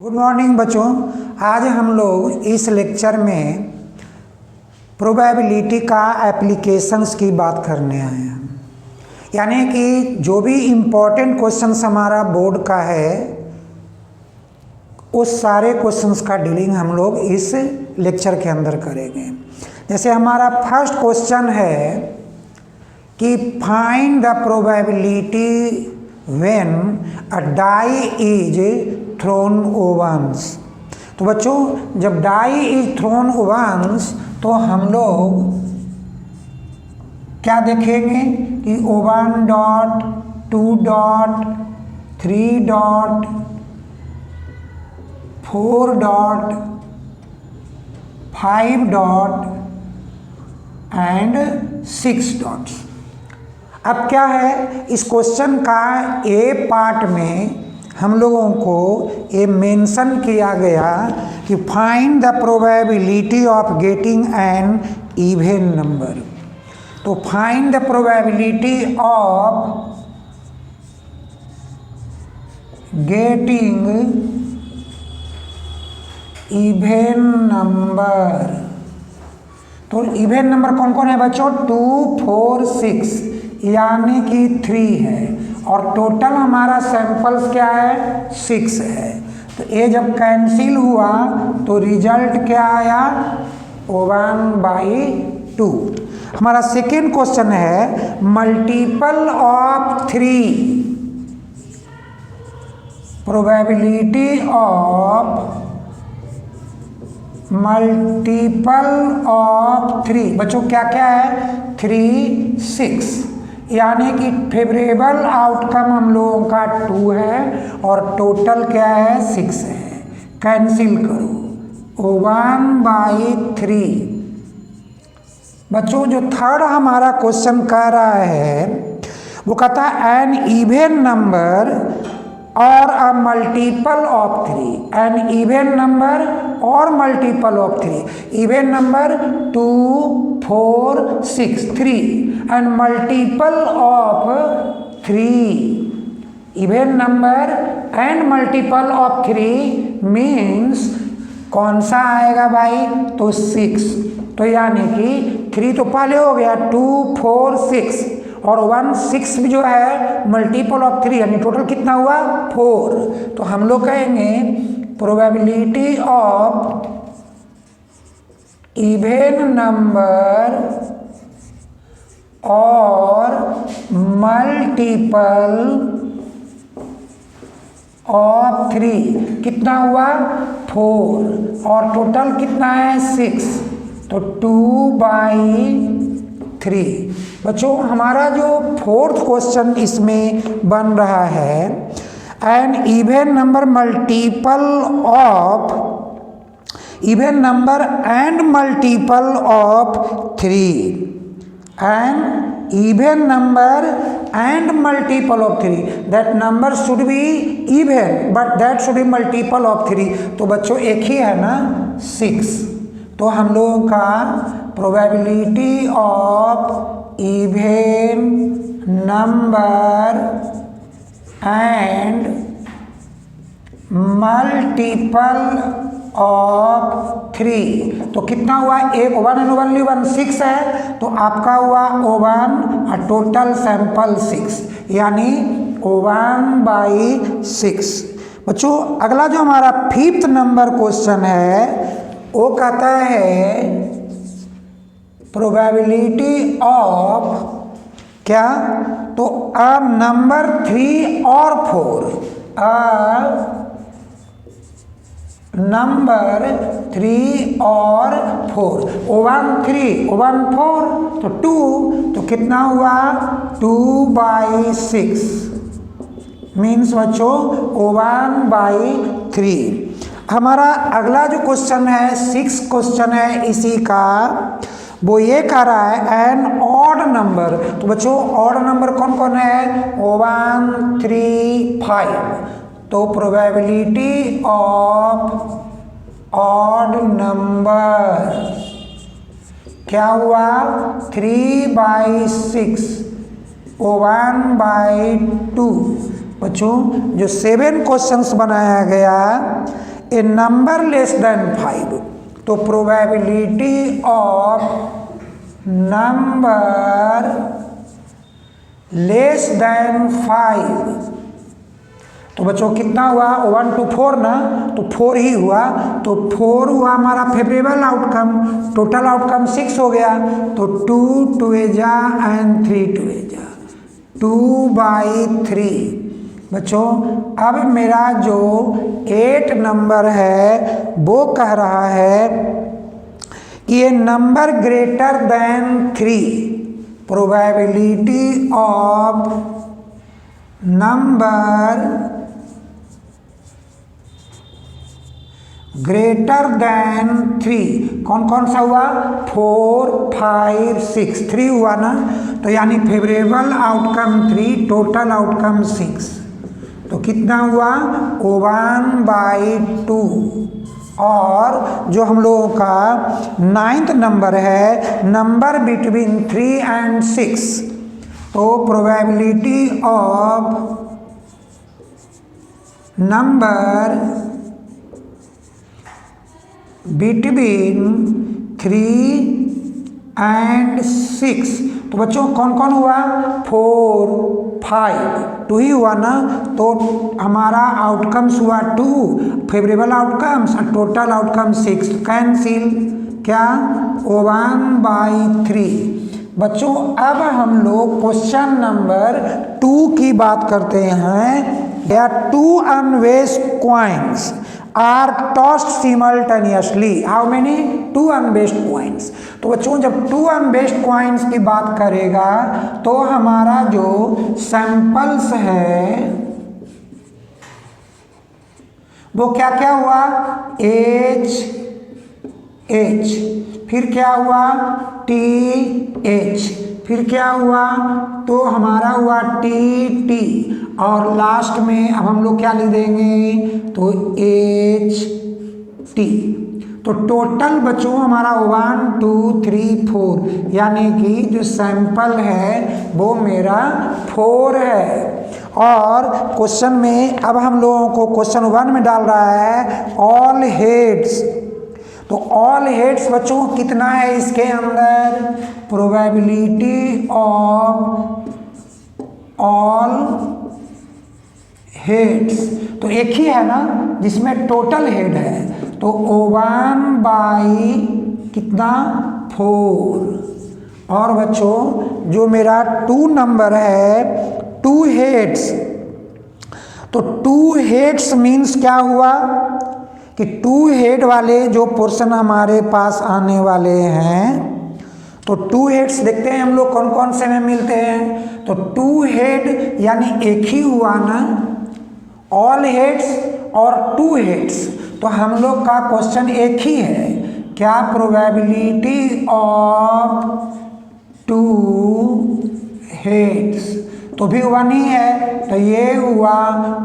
Good morning बच्चों। आज हम लोग इस लेक्चर में प्रोबेबिलिटी का एप्लीकेशंस की बात करने आए हैं। यानी कि जो भी इम्पोर्टेंट क्वेश्चंस हमारा बोर्ड का है उस सारे क्वेश्चंस का डीलिंग हम लोग इस लेक्चर के अंदर करेंगे। जैसे हमारा फर्स्ट क्वेश्चन है कि find the probability when a die is thrown once. तो बच्चों जब डाई इज थ्रोन ओवंस तो हम लोग क्या देखेंगे कि O1 dot 2 dot 3 dot 4 dot 5 dot and 6 dots. अब क्या है इस क्वेश्चन का ए पार्ट में हम लोगों को ये मेंशन किया गया कि find the probability of getting an even number. तो find the probability of getting even number. तो इवन नंबर कौन कौन है बच्चों? 2, 4, 6 यानी कि 3 है और टोटल हमारा सैंपल्स क्या है? 6 है। तो ये जब कैंसिल हुआ तो रिजल्ट क्या आया? O1/2। हमारा सेकेंड क्वेश्चन है multiple of 3। Probability of multiple of 3 बच्चों क्या क्या है? 3, 6 यानी कि फेवरेबल आउटकम हम लोगों का 2 है और टोटल क्या है? 6 है। कैंसिल करो O1/3। बच्चों जो थर्ड हमारा क्वेश्चन कह रहा है वो कहता है एन इवन नंबर और a multiple of 3। An even number और multiple of 3। Even number 2, 4, 6, 3 and multiple of 3। Even number and multiple of 3 means कौन सा आएगा भाई? तो 6। तो यानी कि 3 तो पहले हो गया, 2, 4, 6 और 1, 6 भी जो है मल्टीपल ऑफ 3 यानी टोटल कितना हुआ? 4। तो हम लोग कहेंगे प्रोबेबिलिटी ऑफ इवन नंबर और मल्टीपल ऑफ 3 कितना हुआ? 4 और टोटल कितना है? 6। तो 2/3। बच्चों हमारा जो फोर्थ क्वेश्चन इसमें बन रहा है an even number multiple of even number and multiple of 3 and even number and multiple of 3 that number should be even but that should be multiple of 3। तो बच्चों एक ही है ना? 6। तो हम लोगों का probability of even number and multiple of 3 तो कितना हुआ? एक O1 and only 1 6 है तो आपका हुआ O1 और टोटल सैंपल 6 यानी O1/6। बच्चों अगला जो हमारा फिफ्थ नंबर क्वेश्चन है वो कहता है प्रोबेबिलिटी ऑफ क्या? तो अ नंबर 3 और 4 नंबर 3 और 4 O1 3 O1 4 तो 2 तो कितना हुआ? 2/6 मीन्स बच्चों O1/3। हमारा अगला जो क्वेश्चन है 6 क्वेश्चन है इसी का वो ये कह रहा है एन ऑड नंबर। तो बच्चों ऑड नंबर कौन कौन है? O1 3 5। तो प्रोबेबिलिटी ऑफ ऑड नंबर क्या हुआ? 3/6 O1/2। बच्चों जो 7 क्वेश्चंस बनाया गया ए नंबर लेस देन 5, तो probability of number less than 5, तो बच्चों कितना हुआ 1 to 4 ना, तो 4 ही हुआ, तो 4 हुआ हमारा फेवरेबल आउटकम, टोटल आउटकम 6 हो गया, तो 2 2 जा एंड 3 2 जा 2/3। बच्चों अब मेरा जो 8 नंबर है वो कह रहा है कि ये number greater than 3, probability of number greater than 3, कौन कौन सा हुआ 4 5 6, 3 हुआ ना, तो यानी फेवरेबल आउटकम 3, टोटल आउटकम 6, तो कितना हुआ 1/2। और जो हम लोगों का 9th नंबर है, नंबर बिटवीन 3 and 6, तो probability of number between 3 and 6, तो बच्चों कौन कौन हुआ 4 5, 2 ही हुआ ना, तो हमारा आउटकम्स हुआ 2 फेवरेबल आउटकम्स और टोटल आउटकम 6, कैंसिल क्या 1/3। बच्चों अब हम लोग क्वेश्चन नंबर 2 की बात करते हैं। या 2 unwaste coins are tossed simultaneously. How many? 2 unwaste coins. तो बच्चों जब 2 unwaste coins की बात करेगा तो हमारा जो सैंपल्स है वो क्या क्या हुआ H H, फिर क्या हुआ TH, फिर क्या हुआ तो हमारा हुआ TT, और लास्ट में अब हम लोग क्या लिख देंगे तो HT। तो टोटल बच्चों हमारा 1 2 3 4, यानी कि जो सैंपल है वो मेरा 4 है। और क्वेश्चन में अब हम लोगों को क्वेश्चन 1 में डाल रहा है ऑल हेड्स, तो ऑल हेड्स बच्चों कितना है इसके अंदर, प्रोबेबिलिटी ऑफ ऑल हेड्स, तो एक ही है ना जिसमें टोटल हेड है, तो 1/4। और बच्चों जो मेरा 2 नंबर है 2 हेड्स, तो 2 हेड्स मीन्स क्या हुआ कि 2 हेड वाले जो पोर्शन हमारे पास आने वाले हैं, तो 2 हेड्स देखते हैं हम लोग कौन कौन से में मिलते हैं, तो 2 हेड यानी एक ही हुआ ना, ऑल हेड्स और 2 हेड्स, तो हम लोग का क्वेश्चन एक ही है, क्या प्रोबेबिलिटी ऑफ 2 हेड्स, तो भी 1 ही है, तो ये हुआ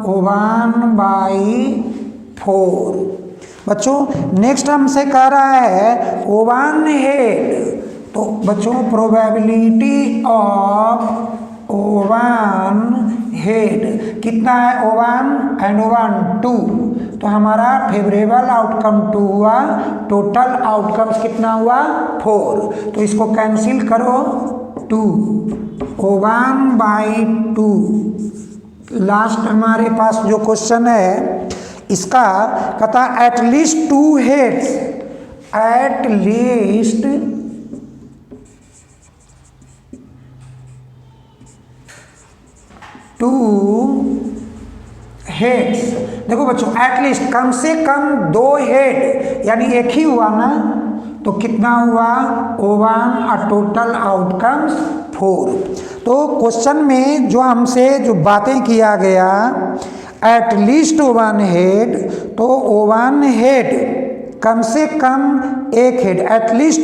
1/4। बच्चों नेक्स्ट हमसे कह रहा है 1 हेड, तो बच्चों प्रोबेबिलिटी ऑफ 1 हेड कितना है 1 and 1 2, तो हमारा फेवरेबल आउटकम 2 हुआ, टोटल आउटकम्स कितना हुआ 4, तो इसको कैंसिल करो 2 1/2। लास्ट हमारे पास जो क्वेश्चन है इसका कहता एटलीस्ट 2 हेड्स, एटलीस्ट 2 हेड्स। देखो बच्चों एटलीस्ट कम से कम 2 हेड यानी एक ही हुआ ना, तो कितना हुआ 1 और टोटल आउटकम्स 4। तो क्वेश्चन में जो हमसे जो बातें किया गया एटलीस्ट 1 हेड, तो 1 हेड कम से कम एक हेड, एटलीस्ट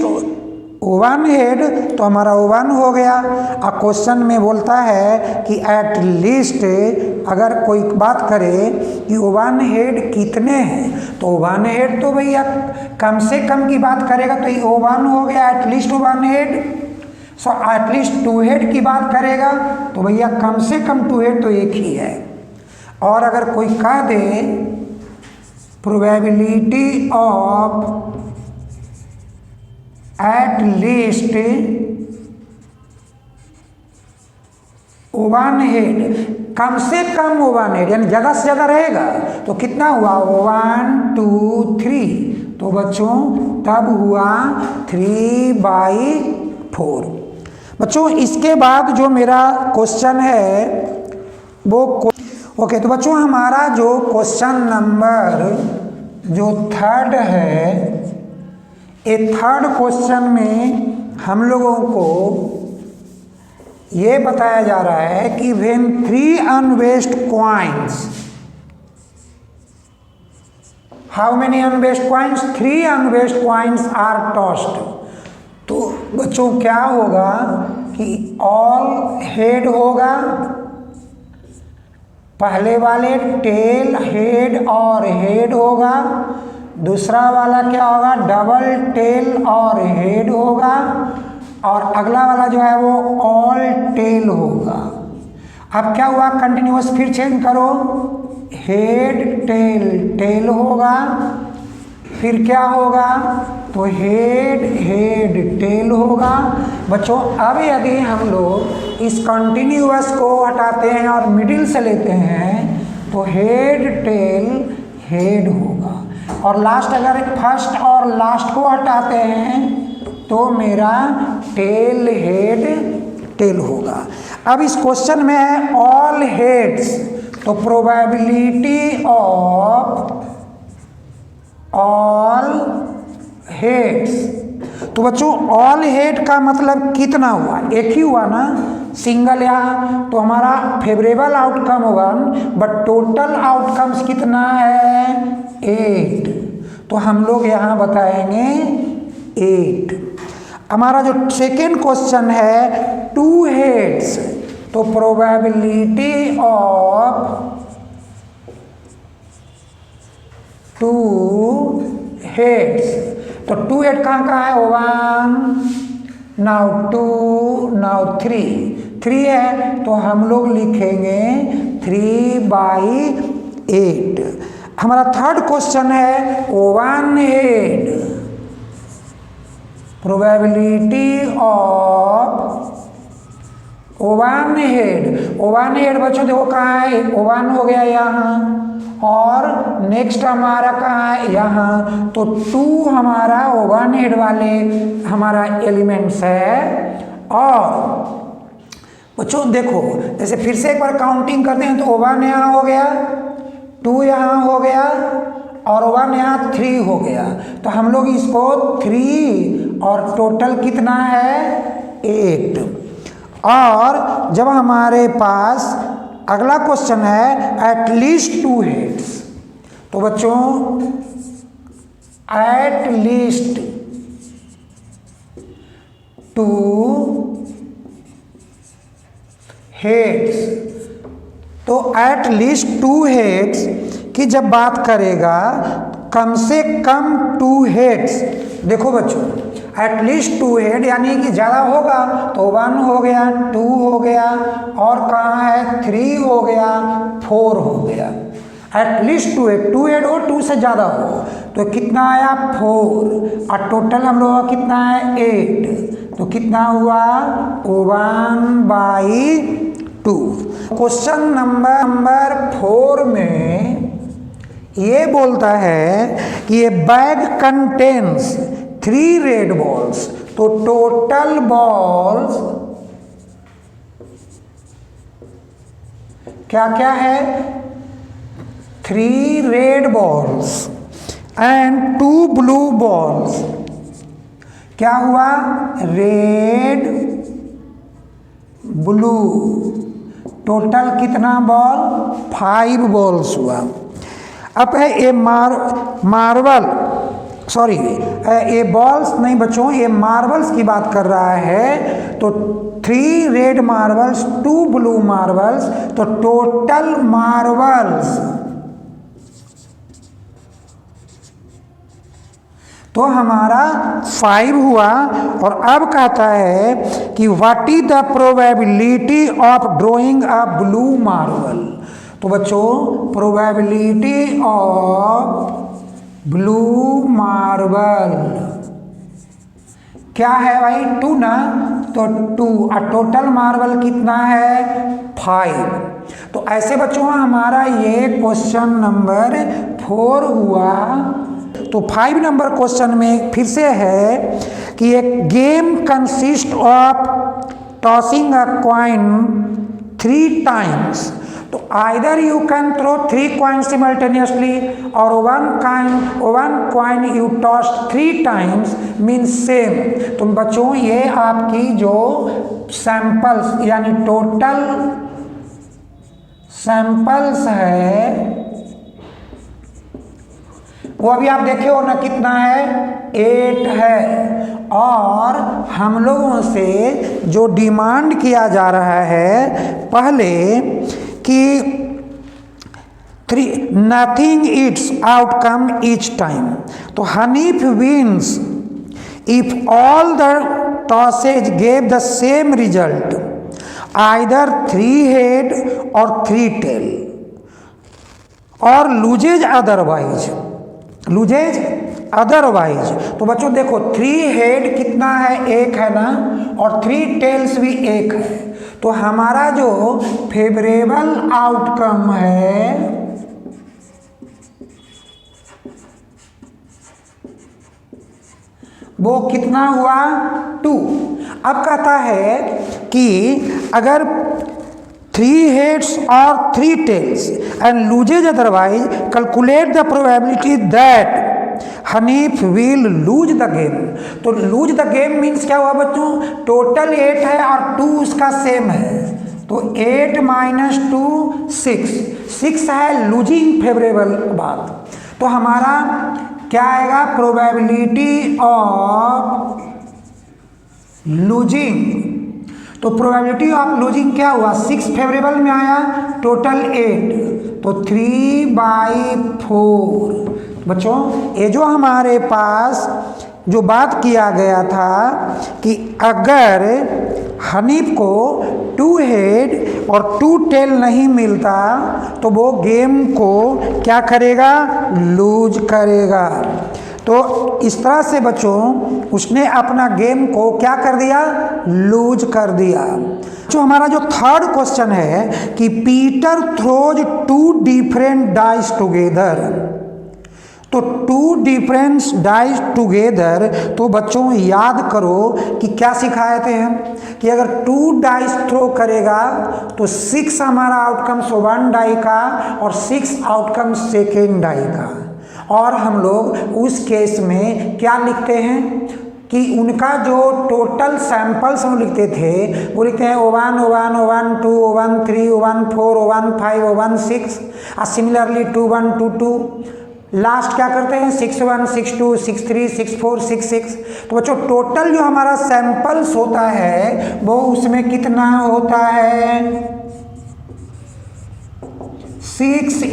1 हेड तो हमारा 1 हो गया। और क्वेश्चन में बोलता है कि एटलीस्ट अगर कोई बात करे कि 1 हेड कितने हैं, तो 1 हेड तो भैया कम से कम की बात करेगा तो ये 1 हो गया at least 1 head. So at least 2 head की बात करेगा तो भैया कम से कम 2 हेड तो एक ही है। और अगर कोई कह दे probability of at least one head, कम से कम वन हेड यानी ज़्यादा से ज़्यादा रहेगा तो कितना हुआ 1 2 3, तो बच्चों तब हुआ 3/4। बच्चों इसके बाद जो मेरा क्वेश्चन है वो ओके, तो बच्चों हमारा जो क्वेश्चन नंबर जो थर्ड है, ये थर्ड क्वेश्चन में हम लोगों को ये बताया जा रहा है कि when 3 unbiased coins, how many unbiased coins, 3 unbiased coins are tossed, तो बच्चों क्या होगा कि ऑल हेड होगा, पहले वाले टेल हेड और हेड होगा, दूसरा वाला क्या होगा डबल टेल और हेड होगा, और अगला वाला जो है वो ऑल टेल होगा। अब क्या हुआ कंटिन्यूअस, फिर चेंज करो, हेड टेल टेल होगा, फिर क्या होगा तो हेड हेड टेल होगा। बच्चों अब यदि हम लोग इस कंटिन्यूअस को हटाते हैं और मिडिल से लेते हैं तो हेड टेल हेड होगा, और लास्ट अगर फर्स्ट और लास्ट को हटाते हैं तो मेरा टेल हेड टेल होगा। अब इस क्वेश्चन में है ऑल हेड्स, तो प्रोबेबिलिटी ऑफ ऑल हेड्स, तो बच्चों ऑल हेड का मतलब कितना हुआ, एक ही हुआ ना, सिंगल यहाँ, तो हमारा फेवरेबल आउटकम होगा, बट टोटल आउटकम्स कितना है 8, तो हम लोग यहाँ बताएंगे 8। हमारा जो सेकेंड क्वेश्चन है 2 हेड्स, तो प्रोबेबिलिटी ऑफ 2 हेड्स, तो 2 हेड कहाँ है 1 नाउ 2 नाउ 3 है, तो हम लोग लिखेंगे 3/8। हमारा थर्ड क्वेश्चन है 1 हेड, प्रोबेबिलिटी ऑफ 1 हेड बच्चों देखो कहाँ है 1 हो गया यहाँ, और नेक्स्ट हमारा कहाँ है यहाँ, तो 2 हमारा 1 हेड वाले हमारा एलिमेंट्स है। और बच्चों देखो जैसे फिर से एक बार काउंटिंग करते हैं तो 1 यहाँ हो गया, 2 यहाँ हो गया, और 1 यहाँ 3 हो गया, तो हम लोग इसको 3 और टोटल कितना है 8। और जब हमारे पास अगला क्वेश्चन है एट लीस्ट 2 हेड्स, तो बच्चों एट लीस्ट 2 हेड्स, तो एट लीस्ट 2 हेड्स की जब बात करेगा कम से कम 2 हेड्स, देखो बच्चों एट लीस्ट 2 हेड यानी कि ज़्यादा होगा तो 1 हो गया, 2 हो गया, और कहाँ है 3 हो गया, 4 हो गया। एट लीस्ट 2 हेड हो, 2 से ज़्यादा हो, तो कितना आया 4, और टोटल हम लोगों का कितना है 8, तो कितना हुआ 1/2। क्वेश्चन नंबर 4 में ये बोलता है कि ये बैग कंटेन्स 3 रेड बॉल्स, तो टोटल बॉल्स क्या क्या है 3 red balls and 2 blue balls, क्या हुआ रेड ब्लू, टोटल कितना बॉल 5 बॉल्स हुआ। अब है ये मार्बल सॉरी ये बॉल्स नहीं बच्चों, ये मार्बल्स की बात कर रहा है, तो 3 रेड मार्बल्स 2 ब्लू मार्बल्स, तो टोटल मार्बल्स तो हमारा 5 हुआ। और अब कहता है कि what is the probability of drawing a blue marble, तो बच्चों प्रोबेबिलिटी ऑफ ब्लू मार्बल क्या है भाई 2 ना, तो 2 और टोटल मार्बल कितना है 5। तो ऐसे बच्चों हमारा ये क्वेश्चन नंबर 4 हुआ। तो 5 नंबर क्वेश्चन में फिर से है कि एक game consist of tossing a coin 3 times. तो either you can throw 3 coin simultaneously और one coin you toss 3 times means same. तो बच्चों ये आपकी जो सैंपल्स यानी टोटल सैंपल्स है वो अभी आप देखे हो ना कितना है 8 है। और हम लोगों से जो डिमांड किया जा रहा है पहले कि nothing its outcome each time. तो Hanif wins if all the tosses gave the same result either 3 head और 3 टेल और लूजेज अदरवाइज। तो बच्चों देखो 3 हेड कितना है 1 है ना, और 3 टेल्स भी 1 है। तो हमारा जो फेवरेबल आउटकम है वो कितना हुआ 2। अब कहता है कि अगर 3 heads or 3 tails and loses otherwise, calculate the probability that Hanif will lose the game. तो लूज द गेम मीन्स क्या हुआ बच्चों, टोटल 8 है और 2 उसका सेम है। तो 8 माइनस 2 6 है लूजिंग फेवरेबल बात। तो हमारा क्या आएगा प्रोबेबिलिटी ऑफ लूजिंग। तो प्रोबेबिलिटी ऑफ लूजिंग क्या हुआ 6 फेवरेबल में आया टोटल 8 तो 3/4। बच्चों ये जो हमारे पास जो बात किया गया था कि अगर हनीफ को 2 हेड और 2 टेल नहीं मिलता तो वो गेम को क्या करेगा लूज करेगा। तो इस तरह से बच्चों उसने अपना गेम को क्या कर दिया लूज कर दिया। जो हमारा जो थर्ड क्वेश्चन है कि Peter throws 2 different dice together. तो 2 डिफरेंट डाइस टुगेदर, तो बच्चों याद करो कि क्या सिखाए थे हम कि अगर 2 डाइस थ्रो करेगा तो 6 हमारा आउटकम्स 1 डाई का और 6 आउटकम्स सेकेंड डाई का। और हम लोग उस केस में क्या लिखते हैं कि उनका जो टोटल सैंपल्स हम लिखते थे वो लिखते हैं O1 O1 O1 2 O1 3 O1 4 O1 5 O1 6 और सिमिलरली 2 1 2 2 लास्ट क्या करते हैं 6 1 6 2 6 3 6 4 6 6। तो बच्चों टोटल जो हमारा सैंपल्स होता है वो उसमें कितना होता है 6 ×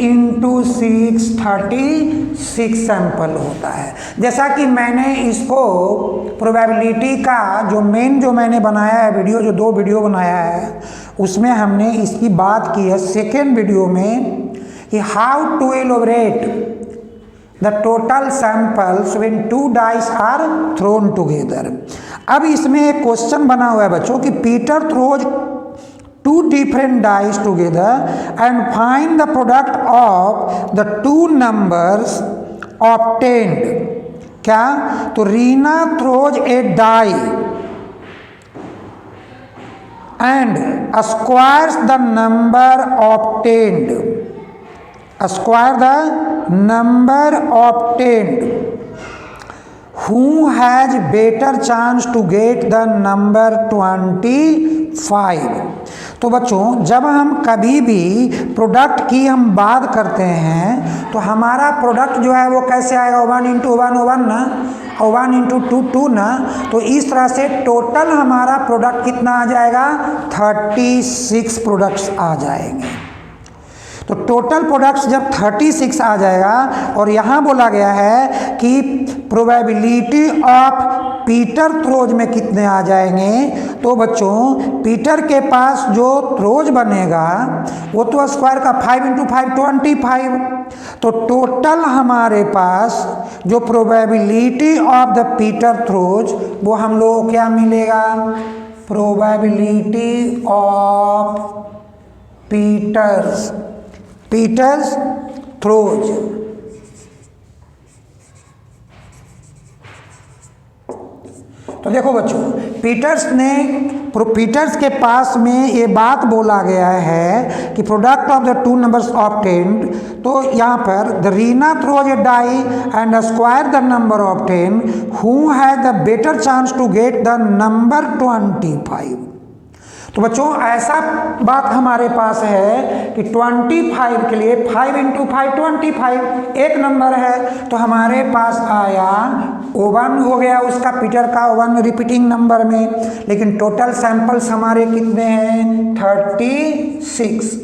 6 36 सैंपल होता है। जैसा कि मैंने इसको प्रोबेबिलिटी का जो मैंने बनाया है वीडियो, जो 2 वीडियो बनाया है उसमें हमने इसकी बात की है सेकेंड वीडियो में कि how to elaborate the total samples when 2 dice are thrown together. अब इसमें एक क्वेश्चन बना हुआ है बच्चों कि Peter throws 2 different dice together and find the product of the 2 numbers obtained। क्या तो Reena throws a die and squares the number obtained। Square the number obtained। Who has better chance to get the number 25। तो बच्चों जब हम कभी भी product की हम बात करते हैं तो हमारा प्रोडक्ट जो है वो कैसे आएगा 1 × 1 1 ना, 1 × 2 2 ना। तो इस तरह से टोटल हमारा प्रोडक्ट कितना आ जाएगा 36 प्रोडक्ट्स आ जाएंगे। तो टोटल प्रोडक्ट्स जब 36 आ जाएगा और यहाँ बोला गया है कि प्रोबेबिलिटी ऑफ पीटर थ्रोज में कितने आ जाएंगे, तो बच्चों पीटर के पास जो थ्रोज बनेगा वो तो स्क्वायर का 5 × 5 25। तो टोटल हमारे पास जो probability of the Peter throws, वो हम लोग को क्या मिलेगा, प्रोबेबिलिटी ऑफ पीटर्स थ्रोज। तो देखो बच्चों, पीटर्स के पास में ये बात बोला गया है कि product of the two numbers obtained, तो यहाँ पर the Reena throws a die and square the number obtained, who has the better chance to get the number 25। तो बच्चों ऐसा बात हमारे पास है कि 25 के लिए 5 × 5 25 एक नंबर है, तो हमारे पास आया O1 हो गया उसका, पीटर का O1 रिपीटिंग नंबर में, लेकिन टोटल सैंपल्स हमारे कितने हैं, 36।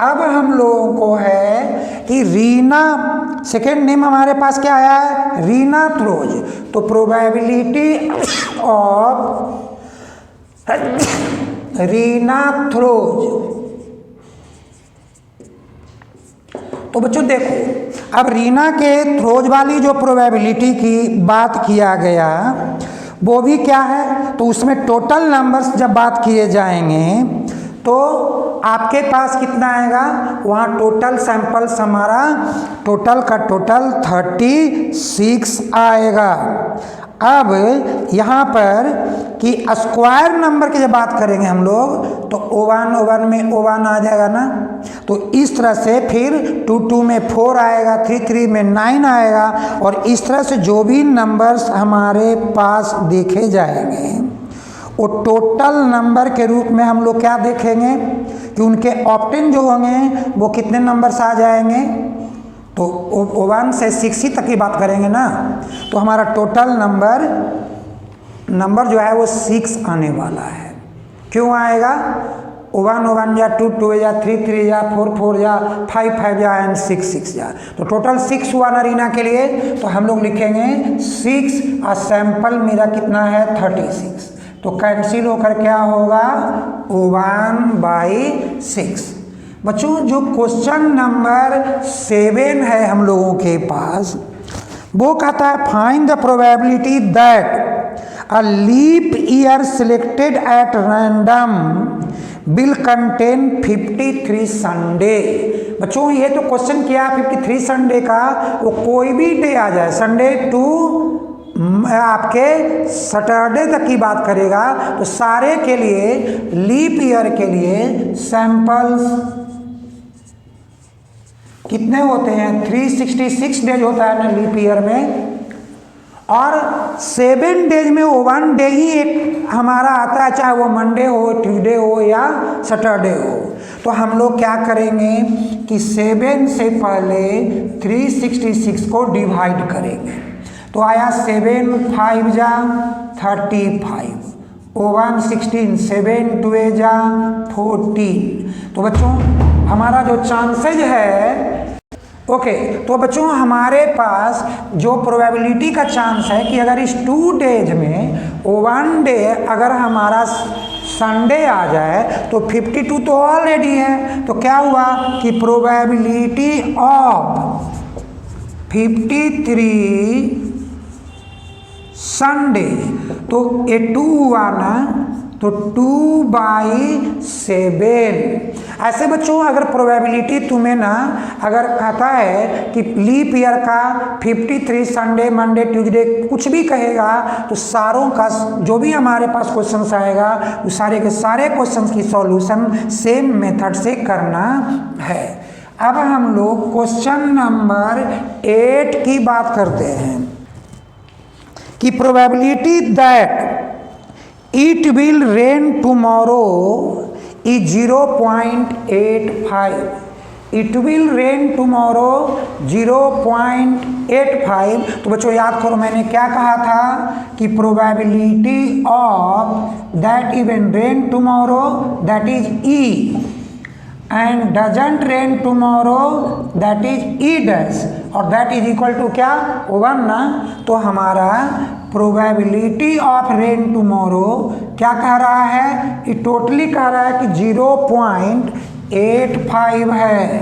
अब हम लोगों को है कि रीना, सेकेंड नेम हमारे पास क्या आया है, रीना थ्रोज। तो प्रोबेबिलिटी ऑफ रीना थ्रोज। तो बच्चों देखो, अब रीना के थ्रोज वाली जो प्रोबेबिलिटी की बात किया गया वो भी क्या है, तो उसमें टोटल नंबर्स जब बात किए जाएंगे तो आपके पास कितना आएगा, वहाँ टोटल सैंपल्स हमारा टोटल का टोटल 36 आएगा। अब यहाँ पर कि स्क्वायर नंबर की जब बात करेंगे हम लोग तो O1 में O1 आ जाएगा ना, तो इस तरह से फिर 2 में 4 आएगा, 3 में 9 आएगा, और इस तरह से जो भी नंबर्स हमारे पास देखे जाएंगे वो टोटल नंबर के रूप में हम लोग क्या देखेंगे कि उनके ऑप्टेन जो होंगे वो कितने नंबर्स आ जाएंगे, तो O1 से 6 तक की बात करेंगे ना, तो हमारा टोटल नंबर जो है वो 6 आने वाला है। क्यों आएगा, O1 या 2 या 3 या 4 या 5 या एंड 6 या, तो टोटल 6 हुआ ना रीना के लिए, तो हम लोग लिखेंगे 6 और सैंपल मेरा कितना है 36, तो कैंसिल होकर क्या होगा O1/6। बच्चों जो क्वेश्चन नंबर 7 है हम लोगों के पास, वो कहता है find the probability that a leap year selected at random will contain 53 Sunday. बच्चों ये तो क्वेश्चन किया 53 संडे का, वो कोई भी डे आ जाए, संडे टू आपके सैटरडे तक की बात करेगा, तो सारे के लिए लीप ईयर के लिए सैंपल्स कितने होते हैं, 366 डेज होता है ना लीप ईयर में, और 7 डेज में वो 1 डे ही एक हमारा आता है, चाहे वो मंडे हो, ट्यूसडे हो या सैटरडे हो। तो हम लोग क्या करेंगे कि 7 से पहले 366 को डिवाइड करेंगे, तो आया 7 5 जा 35, O1 16, 7 2 जा 14। तो बच्चों हमारा जो चांसेज है ओके, तो बच्चों हमारे पास जो प्रोबेबिलिटी का चांस है कि अगर इस 2 डेज में 1 डे अगर हमारा संडे आ जाए तो 52 तो ऑलरेडी है, तो क्या हुआ कि प्रोबेबिलिटी ऑफ 53 संडे, तो ये 2 हुआ ना, तो 2/7। ऐसे बच्चों अगर प्रोबेबिलिटी तुम्हें ना अगर कहता है कि लीप ईयर का 53 संडे मंडे ट्यूसडे कुछ भी कहेगा, तो सारों का जो भी हमारे पास क्वेश्चंस आएगा वो सारे के सारे क्वेश्चंस की सॉल्यूशन सेम मेथड से करना है। अब हम लोग क्वेश्चन नंबर 8 की बात करते हैं कि probability that it will rain tomorrow is 0.85। It will rain tomorrow 0.85। तो बच्चों याद करो मैंने क्या कहा था कि probability of that event rain tomorrow that is E, and doesn't rain tomorrow that is E dash, और दैट इज इक्वल टू क्या 1 ना। तो हमारा प्रोबेबिलिटी ऑफ रेन टुमारो क्या कह रहा है, ये टोटली कह रहा है कि 0.85 है,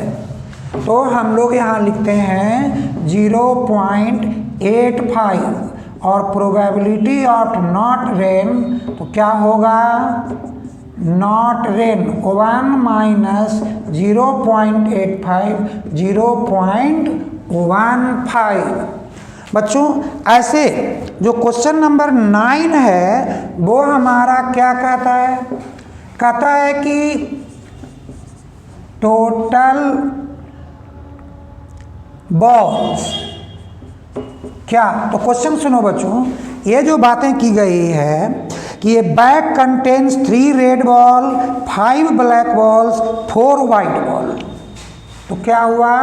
तो हम लोग यहाँ लिखते हैं 0.85 0.85 और प्रोबेबिलिटी ऑफ नॉट रेन, तो क्या होगा, नॉट रेन 1 माइनस 0.85 0.15। बच्चों ऐसे जो क्वेश्चन नंबर 9 है वो हमारा क्या कहता है, कहता है कि टोटल बॉल्स क्या, तो क्वेश्चन सुनो बच्चों, ये जो बातें की गई है कि ये bag contains 3 red ball, 5 black balls, 4 white ball, तो क्या हुआ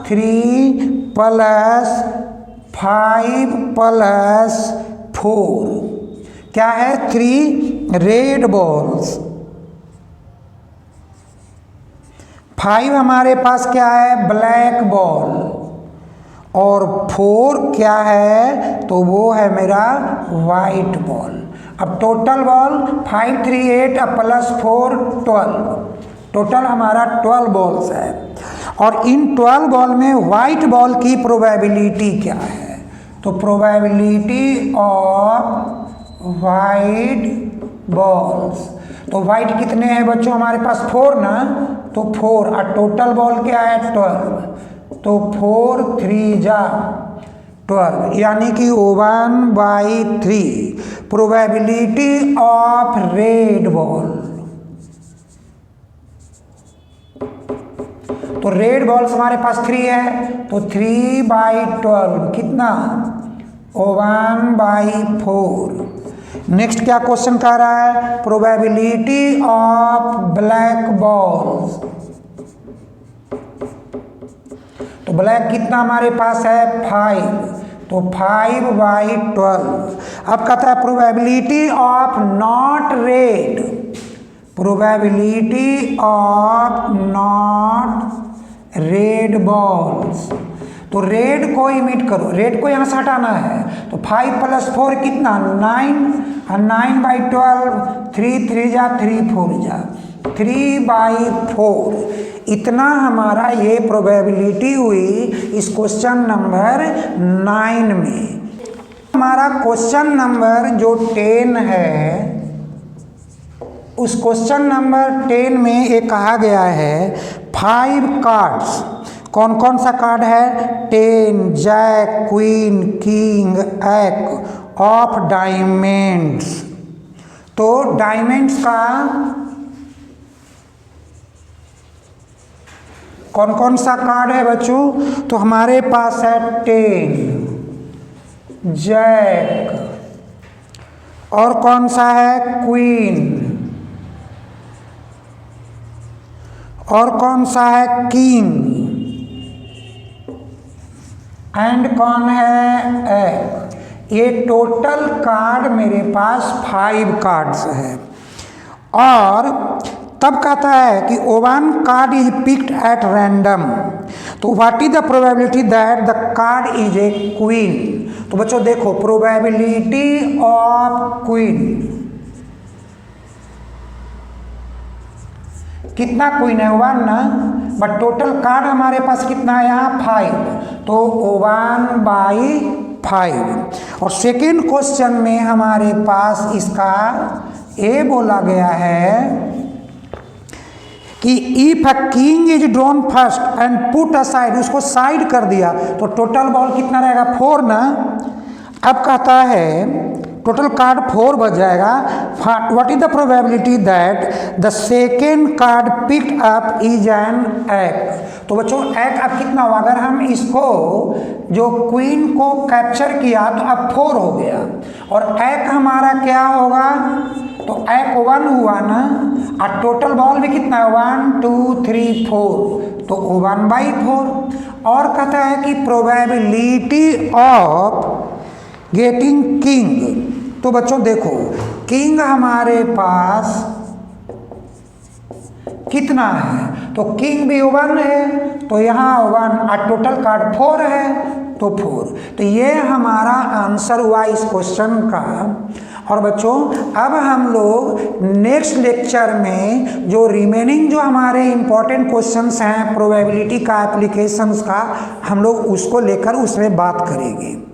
3 + 5 + 4 क्या है 3 रेड बॉल्स, 5 हमारे पास क्या है ब्लैक बॉल, और 4 क्या है, तो वो है मेरा वाइट बॉल। अब टोटल बॉल 5 3 8 + 4 12, टोटल हमारा 12 बॉल्स है। और इन 12 बॉल में वाइट बॉल की प्रोबेबिलिटी क्या है, तो प्रोबेबिलिटी ऑफ वाइट बॉल्स, तो वाइट कितने हैं बच्चों हमारे पास 4 ना, तो 4, और टोटल बॉल क्या है 12, तो 4 3 जा 12, यानी कि 1/3 प्रोबेबिलिटी ऑफ रेड बॉल। तो रेड बॉल्स हमारे पास 3 है, तो 3/12 कितना 1/4। नेक्स्ट क्या क्वेश्चन कह रहा है, प्रोबेबिलिटी ऑफ ब्लैक बॉल्स, तो ब्लैक कितना हमारे पास है 5, तो 5/12। अब कहता है probability of not red, probability of not red balls, तो रेड को इमिट करो, रेड को यहाँ से हटाना है, तो 5 + 4 कितना 9, और 9/12, 3 3 जा 3 4 जा 3/4, इतना हमारा ये प्रोबेबिलिटी हुई इस क्वेश्चन नंबर 9 में। हमारा क्वेश्चन नंबर जो 10 है, उस क्वेश्चन नंबर 10 में ये कहा गया है 5 कार्ड्स, कौन कौन सा कार्ड है 10 jack queen king ace of diamonds, तो डायमंड्स का कौन कौन सा कार्ड है बच्चों, तो हमारे पास है 10 जैक, और कौन सा है क्वीन, और कौन सा है किंग, एंड कौन है एस। ये टोटल कार्ड मेरे पास 5 कार्ड्स है। और तब कहता है कि 1 card is picked at random, तो what is the probability that the card is a queen. तो बच्चों देखो प्रोबेबिलिटी ऑफ क्वीन, कितना क्वीन है 1 ना, बट टोटल कार्ड हमारे पास कितना है यहाँ 5, तो 1/5। और सेकेंड क्वेश्चन में हमारे पास इसका ए बोला गया है कि if a king is drawn first and put aside, उसको साइड कर दिया, तो टोटल बॉल कितना रहेगा 4 ना। अब कहता है टोटल कार्ड 4 बच जाएगा, what is the probability that the second card picked up is an egg. तो बच्चों एग अब कितना हुआ, अगर हम इसको जो क्वीन को कैप्चर किया तो अब 4 हो गया, और एग हमारा क्या होगा, तो एग 1 हुआ ना, और टोटल बॉल भी कितना है 1 2 3 4, तो 1/4। और कहता है कि प्रोबेबिलिटी ऑफ गेटिंग किंग, तो बच्चों देखो किंग हमारे पास कितना है, तो किंग भी 1 है, तो यहाँ 1, और टोटल कार्ड 4 है, तो 4। तो ये हमारा आंसर हुआ इस क्वेश्चन का। और बच्चों अब हम लोग नेक्स्ट लेक्चर में जो रिमेनिंग जो हमारे इम्पोर्टेंट क्वेश्चंस हैं प्रोबेबिलिटी का एप्लीकेशंस का, हम लोग उसको लेकर उसमें बात करेंगे।